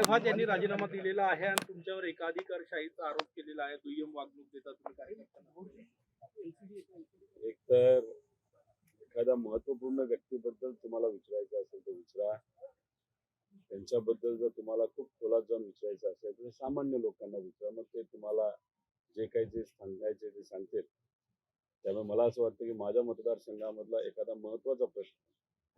तेव्हा त्यांनी राजीनामा दिलेला आहे आणि तुमच्यावर एकाधिकारशाहीचा आरोप केलेला आहे, दुय्यम वागणूक देता तुम्ही काय एक तर एखाद्या महत्वपूर्ण व्यक्तीबद्दल तुम्हाला विचारायचं असेल तर विचारा. त्यांच्याबद्दल जर तुम्हाला खूप खोलात जाऊन विचारायचं असेल तर सामान्य लोकांना विचारा, मग ते तुम्हाला जे काही जे सांगायचे ते सांगतील. त्यामुळे मला असं वाटतं की माझ्या मतदारसंघामधला एखादा महत्वाचा प्रश्न,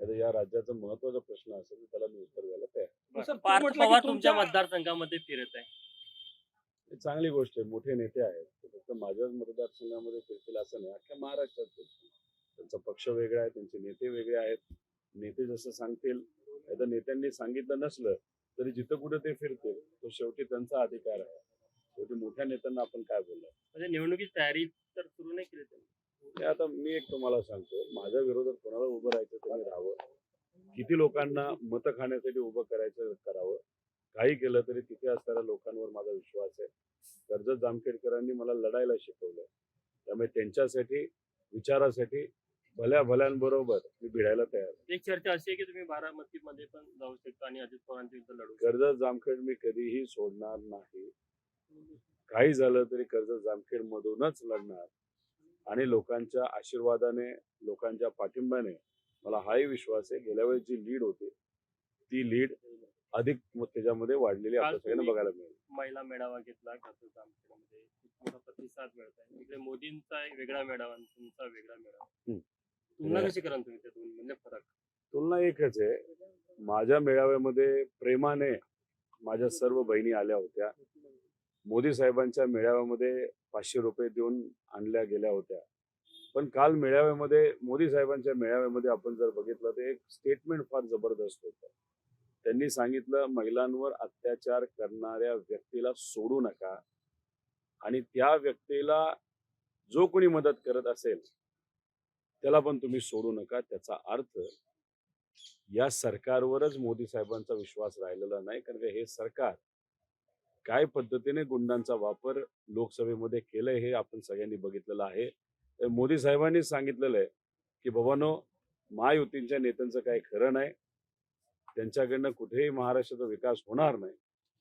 या राज्याचा महत्वाचा प्रश्न असेल तर त्याला मी उत्तर द्यायला तयार. पार्थ पवार तुमच्या मतदारसंघामध्ये फिरत आहे, ही चांगली गोष्ट आहे. मोठे नेते आहेत, फक्त माझ्याच मतदारसंघामध्ये फिरतील असं नाही, अख्ख्या महाराष्ट्रात फिरतील. त्यांचा पक्ष वेगळा आहे, त्यांचे नेते वेगळे आहेत. नेते जसं सांगतील, आता नेत्यांनी सांगितलं नसलं तरी जिथं कुठे ते फिरतील तो शेवटी त्यांचा अधिकार आहे. शेवटी मोठ्या नेत्यांना आपण काय बोलणार. म्हणजे निवडणुकीची तयारी तर सुरू नाही केली त्यांनी. आता मी एक तुम्हाला सांगतो, माझ्या विरोधात कोणाला उभं राहायचं त्यांनी राहावं. किती लोकांना मतं खाण्यासाठी उभं करायचं करावं. काही केलं तरी तिथे असणाऱ्या लोकांवर माझा विश्वास आहे. कर्जत जामखेडकरांनी मला लढायला शिकवलं, त्यामुळे त्यांच्यासाठी विचारासाठी भल्या भल्यांबरोबर मी भिडायला तयार आहे. एक चर्चा अशी आहे की तुम्ही बारामतीमध्ये पण जाऊ शकता आणि अजित पवारांच्या विरुद्ध लढू. कर्जत जामखेड मी कधीही सोडणार नाही. काही झालं तरी कर्जत जामखेड मधूनच लढणार आणि लोकांच्या आशीर्वादाने, लोकांच्या पाठिंब्याने मला हाही विश्वास आहे, गेल्या वेळेस जी लीड होती ती लीड अधिक त्याच्यामध्ये वाढलेली आपल्या सगळ्यांना बघायला मिळेल. महिला मेळावा घेतला कर्जत जामखेडमध्ये, खूप मोठा प्रतिसाद मिळत आहे. इकडे मोदींचा एक वेगळा मेळावा आणि तुमचा वेगळा मेळावा. तुलना कशी कराल तुम्ही त्या दोन्ही म्हणजे फरक? तुलना एकच आहे. माझ्या मेळाव्यामध्ये प्रेमाने माझ्या सर्व बहिणी आल्या होत्या. मोदी साहेबांच्या मेळाव्यामध्ये 500 रुपये देऊन आणल्या गेल्या होत्या. पण काल मेळाव्यामध्ये, मोदी साहेबांच्या मेळाव्यामध्ये आपण जर बघितलं तर एक स्टेटमेंट फार जबरदस्त होतं. त्यांनी सांगितलं, महिलांवर अत्याचार करणाऱ्या व्यक्तीला सोडू नका आणि त्या व्यक्तीला जो कोणी मदत करत असेल त्याला पण तुम्ही सोडू नका. त्याचा अर्थ या सरकारवरच मोदी साहेबांचा विश्वास राहिलेला नाही, कारण हे सरकार काय पद्धतीने गुंडांचा वापर लोकसभेमध्ये केलंय हे आपण सगळ्यांनी बघितलेलं आहे. मोदी साहेबांनी सांगितलेलं आहे की बाबांनो, महायुतींच्या नेत्यांचं काही खरं नाही, त्यांच्याकडनं कुठेही महाराष्ट्राचा विकास होणार नाही.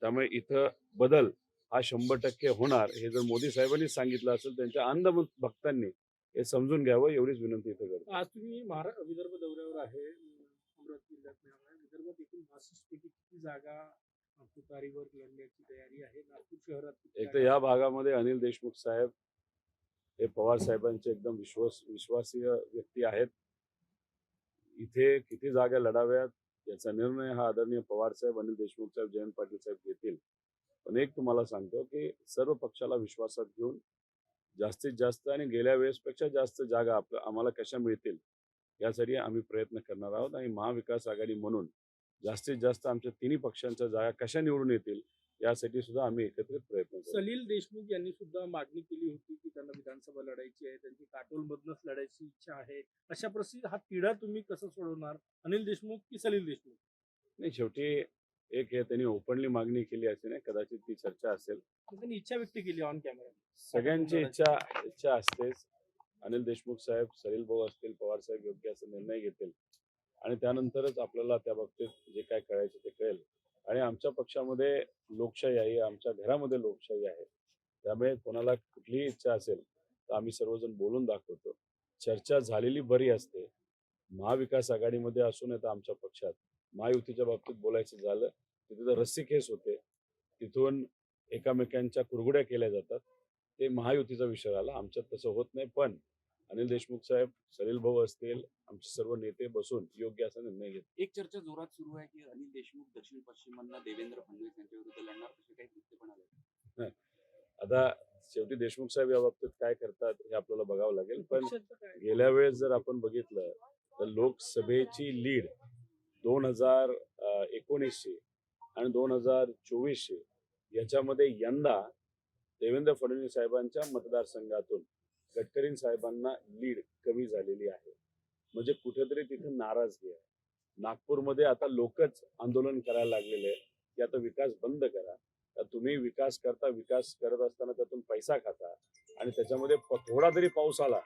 त्यामुळे इथं बदल हा 100% होणार. हे जर मोदी साहेबांनी सांगितलं असेल, त्यांच्या अंध भक्तांनी हे समजून घ्यावं, एवढीच विनंती इथं करतो. आज तुम्ही विदर्भ दौऱ्यावर आहे, अमरावती जिल्ह्यात मिळाला. विदर्भात एकूण 62 पैकी किती जागा तुतारीवर लढण्याची तयारी आहे? नागपूर शहरात एक तर या भागामध्ये अनिल देशमुख साहेब हे पवार साहेबांचे एकदम विश्वासीय व्यक्ती आहेत. इथे किती जागा लढाव्यात याचा निर्णय हा आदरणीय पवार साहेब, अनिल देशमुख साहेब, जयंत पाटील साहेब घेतील. पण एक तुम्हाला सांगतो की सर्व पक्षाला विश्वासात घेऊन जास्तीत जास्त आणि गेल्या वेळेसपेक्षा जास्त जागा आम्हाला कशा मिळतील यासाठी आम्ही प्रयत्न करणार आहोत. आणि महाविकास आघाडी म्हणून जास्तीत जास्त आमच्या तिन्ही पक्षांच्या जागा कशा निवडून येतील यासाठी सुद्धा आम्ही एकत्रित प्रयत्न करू. सलील देशमुख यांनी सुद्धा मागणी केली होती की त्यांना विधानसभा लढायची आहे, त्यांची काटोलमधूनच लढायची इच्छा आहे. अशा परिस्थितीत हा तिढा तुम्ही कसं सोडवणार? अनिल देशमुख की सलील देशमुख? नाही, शेवटी एक हे त्यांनी ओपनली मागणी केली असेल, कदाचित ती चर्चा असेल. त्यांनी इच्छा व्यक्त केली ऑन कॅमेरा. सगळ्यांची इच्छा असतेच. अनिल देशमुख साहेब, सलील भाऊ असतील, पवार साहेब योग्य असा निर्णय घेतील आणि त्यानंतरच आपल्याला त्या बाबतीत जे काय कळायचं ते कळेल. आणि आमच्या पक्षामध्ये लोकशाही आहे, आमच्या घरामध्ये लोकशाही आहे. त्यामुळे कोणाला कुठलीही इच्छा असेल तर आम्ही सर्वजण बोलून दाखवतो. चर्चा झालेली बरी असते. महाविकास आघाडीमध्ये असून तर आमच्या पक्षात महायुतीच्या बाबतीत बोलायचं झालं तिथे तर रस्सीखेच होते, तिथून एकामेकांच्या कुरघुड्या केल्या जातात. ते महायुतीचा विषय आला. आमच्यात तसं होत नाही. पण अनिल देशमुख साहेब, सलील भाऊ असतील, आमचे सर्व नेते बसून योग्य असा निर्णय घेतात. एक चर्चा जोरात सुरू आहे की अनिल देशमुख दक्षिण पश्चिमांना देवेंद्र फडणवीस यांच्या विरुद्ध लढणार, असे काही वृत्त पण आले. आता शेवटी देशमुख साहेब या बाबतीत काय करतात हे आपल्याला बघावं लागेल. पण गेल्या वेळेस जर आपण बघितलं तर लोकसभेची लीड 2019 आणि 2024 याच्यामध्ये यंदा देवेंद्र फडणवीस साहेबांच्या मतदारसंघातून गडकरी साहेबांना लीड कमी झालेली आहे. म्हणजे कुठेतरी तिथे नाराजगी आहे. नागपूरमध्ये आता लोकच आंदोलन करायला लागलेले आहे की आता विकास बंद करा. तुम्ही विकास करत असताना त्यातून पैसा खाता आणि त्याच्यामध्ये थोडा जरी पाऊस आला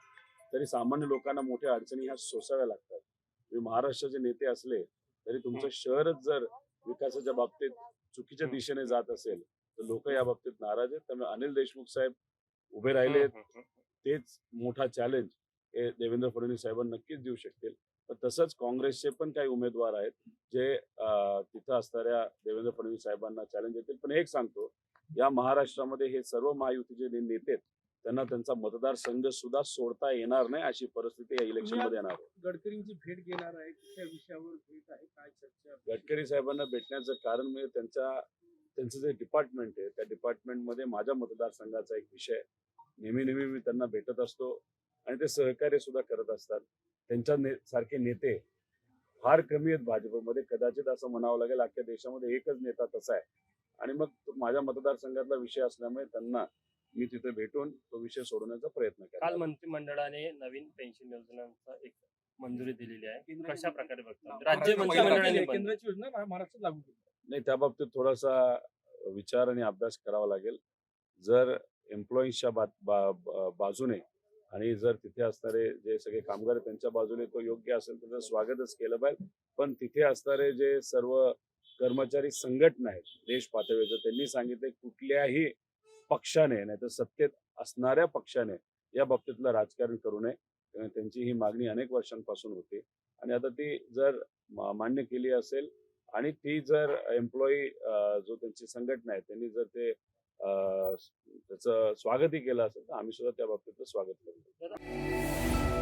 तरी सामान्य लोकांना मोठ्या अडचणी ह्या सोसाव्या लागतात. तुम्ही महाराष्ट्राचे नेते असले तरी तुमचं शहरच जर विकासाच्या बाबतीत चुकीच्या दिशेने जात असेल तर लोक या बाबतीत नाराज आहेत. त्यामुळे अनिल देशमुख साहेब उभे राहिले तेच मोठा चॅलेंज हे देवेंद्र फडणवीस साहेबांना नक्कीच देऊ शकतील. पण तसंच काँग्रेसचे पण काही उमेदवार आहेत जे तिथं असणाऱ्या देवेंद्र फडणवीस साहेबांना चॅलेंज देतील. पण एक सांगतो, या महाराष्ट्रामध्ये हे सर्व महायुतीचे जे नेते आहेत त्यांना त्यांचा मतदारसंघ सुद्धा सोडता येणार नाही अशी परिस्थिती या इलेक्शन मध्ये येणार आहे. गडकरींची भेट घेणार आहे, कुठल्या विषयावर भेट आहे, काय चर्चा? गडकरी साहेबांना भेटण्याचं कारण म्हणजे त्यांचं जे डिपार्टमेंट आहे त्या डिपार्टमेंटमध्ये माझ्या मतदारसंघाचा एक विषय आहे. नेहमी मी त्यांना भेटत असतो आणि ते सहकार्य सुद्धा करत असतात. त्यांच्या सारखे नेते फार कमी आहेत भाजपमध्ये. कदाचित असं म्हणावं लागेल अख्ख्या देशामध्ये एकच नेता तसा आहे. आणि मग माझ्या मतदारसंघातला विषय असल्यामुळे त्यांना मी तिथे भेटून तो विषय सोडवण्याचा प्रयत्न केला. काल मंत्रिमंडळाने नवीन पेन्शन योजनांचा एक मंजुरी दिलेली आहे. कशा प्रकारे बघता राज्य मंत्रिमंडळाने केंद्राची योजना महाराष्ट्रात लागू केली. नाही, त्या बाबतीत थोडासा विचार आणि अभ्यास करावा लागेल. जर एम्प्लॉईजच्या बाजूने आणि जर तिथे असणारे जे सगळे कामगार आहेत त्यांच्या बाजूने तो योग्य असेल तर त्याचं स्वागतच केलं पाहिजे. पण तिथे असणारे जे सर्व कर्मचारी संघटना आहेत देश पातळीवर त्यांनी सांगितले कुठल्याही पक्षाने नाही तर सत्तेत असणाऱ्या पक्षाने या बाबतीतलं राजकारण करू नये. त्यांची ही मागणी अनेक वर्षांपासून होती आणि आता ती जर मान्य केली असेल आणि ती जर एम्प्लॉई जो त्यांची संघटना आहे त्यांनी जर ते त्याचं स्वागतही केलं असेल तर आम्ही सुद्धा त्या बाबतीतलं स्वागत करू.